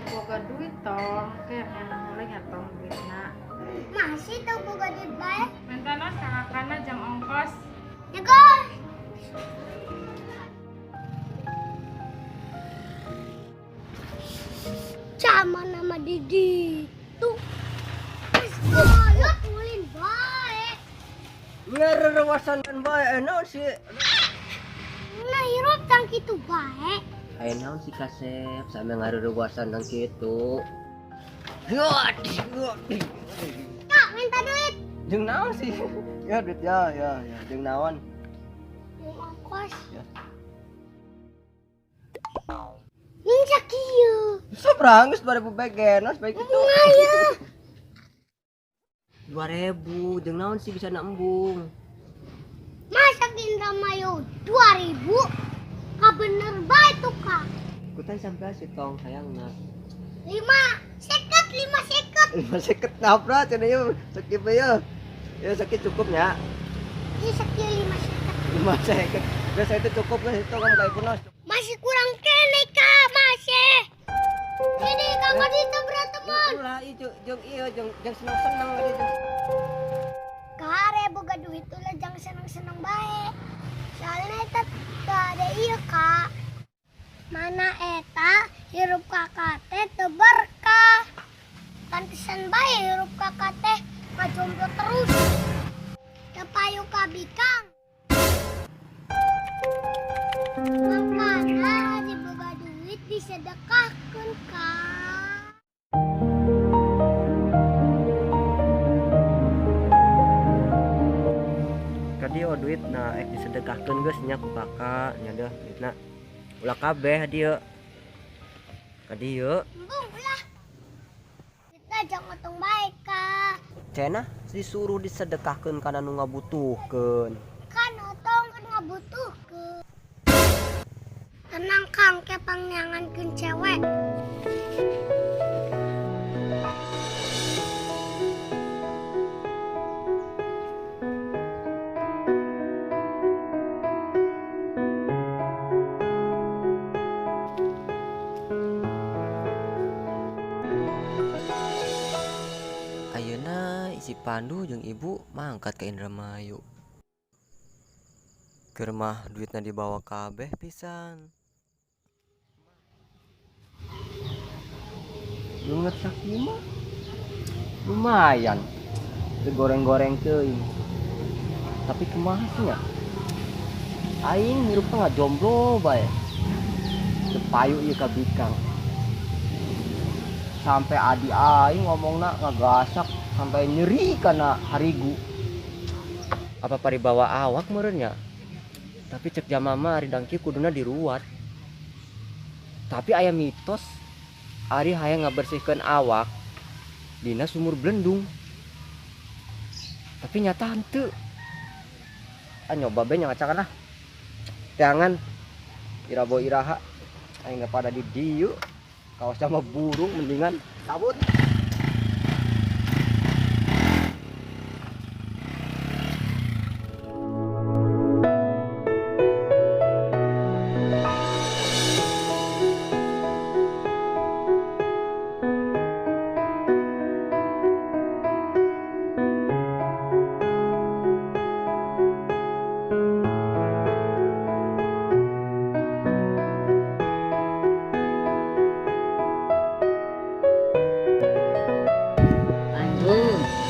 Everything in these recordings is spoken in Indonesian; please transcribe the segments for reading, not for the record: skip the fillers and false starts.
boga duit tong kene mulai ngatong duitna Masih tuh boga duit bae. mentana kakakana jang ongkos Nyegor. Sama nama Didi. Tuh. Ayo tulin bae. Ngarawasan kan bae naon si Nah, hirup tang kitu bae. aya naon si Kasep sampe ngarawasan nang kitu. Yot. Kak, minta duit. Jeung naon sih? Ya duit ya jeung naon? Mau ongkos. Ya. Ninja kieu. Sabrang geus 2000 genos baik itu. Ngaya. 2000 jeung naon sih bisa embung? Masa Indra Mayu 2000? Kak bener bae tuh, Kak. Kutai sampai si tong sayangna. 5 seket, 5 seket. Masih ketapra cenah ieu sakit bae ya. Ya sakit cukupnya. Ini sekieu 5 seket. 5 seket. Geus itu cukup geus itu kamu kayak punos. Masih kurang kene, Kak, masih. Ini Kakak Dita berteman. Ulah ieu jeung seneng-seneng tadi. Kare boga duit ulah jangan seneng-seneng bae. Soalnya eta teu ada ieu, Kak. Mana eta hirup Kakak teh teu berkah. Pantesan bae hirup Kakak teh ngajomblo terus. Teu payu ka bikang. Makanya di boga duit disedekahkeun, Kak. Kadio duit na disedekahkeun geus nya ku kakak nya deuh duitna. Ulah kabeh dieu. Kadieu Embung ulah. Kita jangan ngotong baik, Kak. cenah disuruh disedekahkeun kana nu ngabutuhkeun. Kan otong kan ngabutuhkeun. Tenang Kang, ke pangyangankeun cewek. Ayeuna isi Pandu jeung ibu mangkat ke Indramayu. Keur mah duitna dibawa kabeh pisan. Lunget sakima lumayan. Teu goreng-goreng teuing. Tapi kumaha sih nya? Aing hirup teh ngajomblo bae. Teu payu ieu ka bikang. Sampai adi aing ngomongna ngagasak sampai nyeri karena harigu. Apa paribawa awak meureunnya? Tapi cek jamama ari dangki kuduna diruat. Tapi aya mitos ari hayang ngabersihkeun awak dina sumur belendung. Tapi nyata henteu. Nyoba bae nya ngacakan lah. Jangan irabo iraha aing pada di dieu. Kaos sama burung mendingan cabut.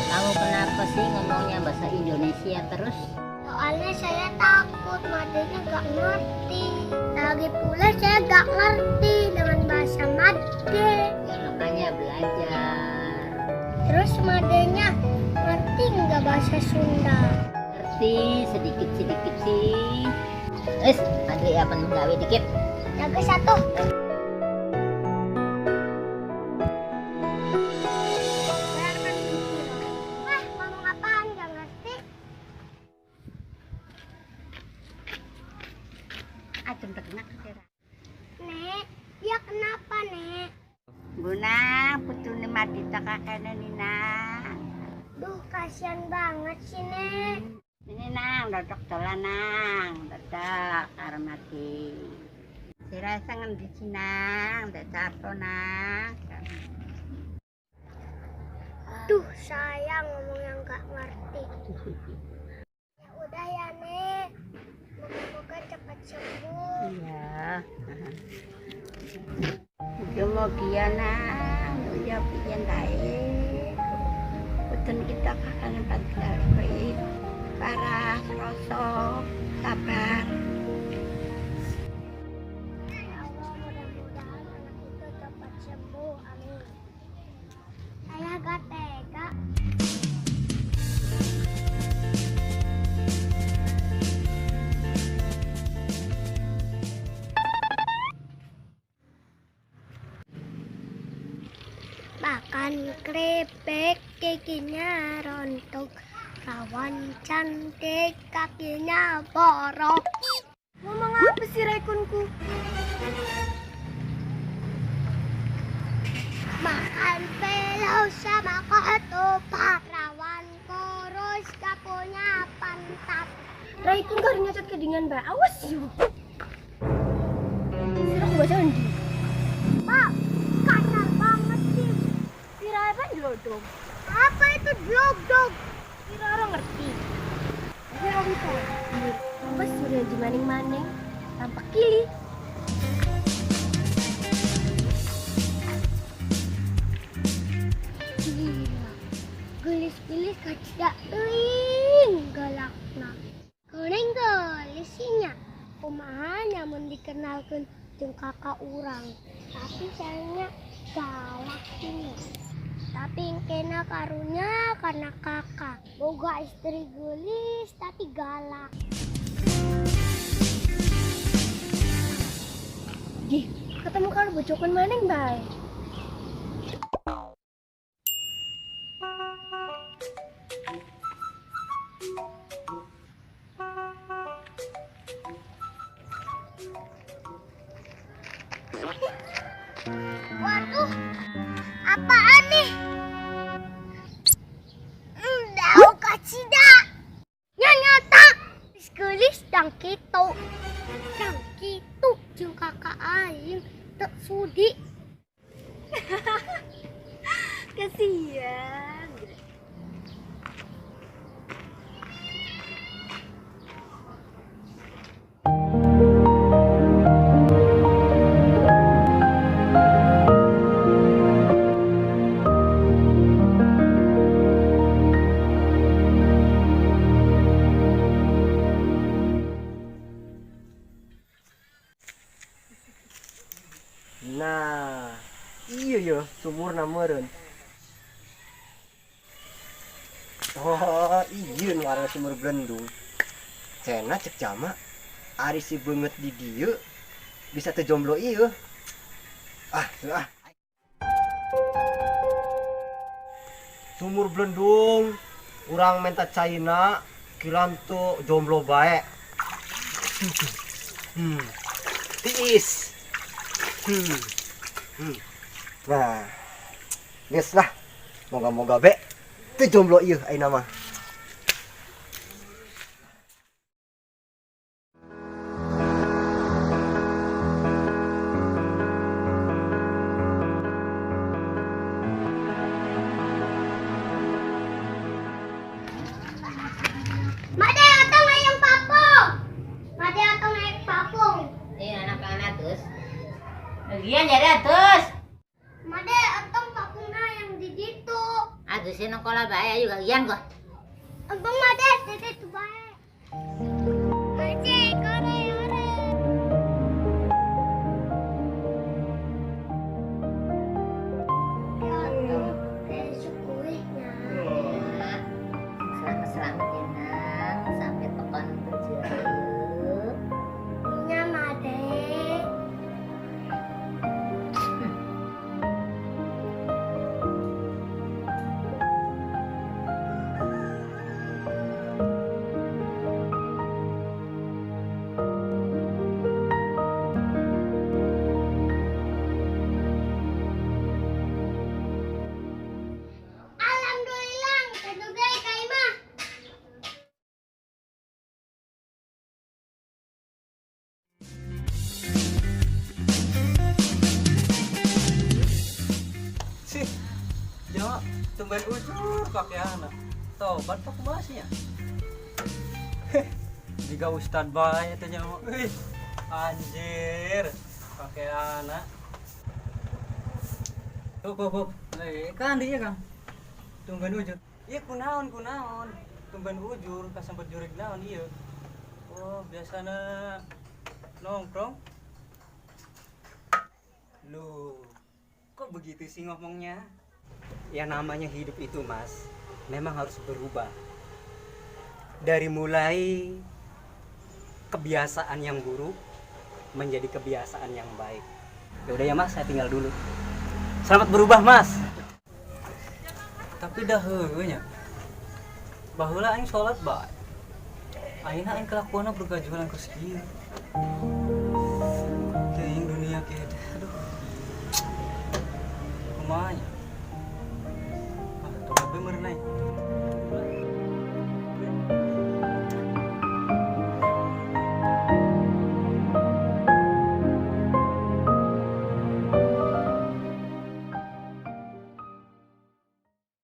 Kamu kenapa sih ngomongnya bahasa Indonesia terus? Soalnya saya takut, madenya gak ngerti. Lagi pula saya gak ngerti dengan bahasa Made. Ya makanya belajar. Terus madenya ngerti nggak bahasa Sunda? Ngerti sedikit-sedikit sih. Adri apa gawe dikit? Jaga satu. Wah, ngomong apaan gak ngerti? Acem terkena kira. Nek, dia kenapa, Nek? Guna putune madita kakeknya Nina. Duh, kasihan banget sih, Nek. Ini nang dodok dolan nang, dodok karo mati. Dirasa ngendi Cinang, ndak capo nang. Duh, sayang ngomong yang gak ngerti. Ya udah ya, Nek. Moga-moga cepat sembuh. Iya. Mugi-mugi ya nang, ya piyen tae. Boten kita kangen padahal kowe parah rasa sabar. Ya Allah, mudah-mudahan anak itu cepat sembuh. Amin. Saya gak tega. Makan keripik, giginya rontok. Rawan cantik, kakinya borok. Ngomong apa sih rekunku? Makan pelau sama ketupat. Rawan kurus, gak punya pantat. Raikun kau nyocot kedingan mbak, awas yuk. Sirah baca undi. Pak, kasar banget sih. Sirah apa dlodong? Apa itu dlodong? Sirah orang ngerti. Sirah bisa. Apa sudah di maning-maning? Tampak kili. Gila. Gelis-gelis kaca galakna. Kuning gelisinya. Kumaha namun dikenalkan jeung kakak urang. Tapi sayangnya galaknya. Tapi kena karunya karena kakak. Boga istri gelis tapi galak. Gih, ketemu kalau bocokan maneng bae. Waduh, apaan nih? Daun kacida. Nyata. Gelis dang kitu. Dang kitu jeung kakak aing teu sudi. Kasihan. Nah, iya ya, sumurna meureun. Oh, iya ngaranna sumur Blendung. Cenah cek jama, ari si beungeut di dieu bisa teu jomblo ieu. Ah. Sumur Blendung, urang menta caina, kilantu jomblo bae. Tiis. Nah, geus lah. Moga-moga be teu jomblo ieu ayeuna mah. Made atong hayang papung. Made atong naik papung. Anak-anak terus. Lagian jadi atus. Made atong papungna yang di ditu. Atusin sekolah bae juga gian kok. Abang Made tete tu bae. Aje kore. Ya atong besok kuenya. Selamat-selamat ya nang, sampai pekan berjaya. Nya Made. tumben ujur pakai anak. Tobat pak bahasnya. Jika Ustad bae teh nyawa. Ih, anjir. Pakai anak. Hop. Kan dia Kang. Tumben ujur. Iya kunaon. Tumben ujur kasampat jurig naon ieu. Oh, biasana nongkrong. Loh, kok begitu sih ngomongnya? Yang namanya hidup itu, Mas, memang harus berubah. Dari mulai kebiasaan yang buruk menjadi kebiasaan yang baik. Ya udah ya, Mas, saya tinggal dulu. Selamat berubah, Mas. Tapi dah heunya. Baheula aing salat bae. Ayeuna aing kelakuanna bergajulan ke kieu. Teuing dunia kieu teh. Aduh. Kumaha nya?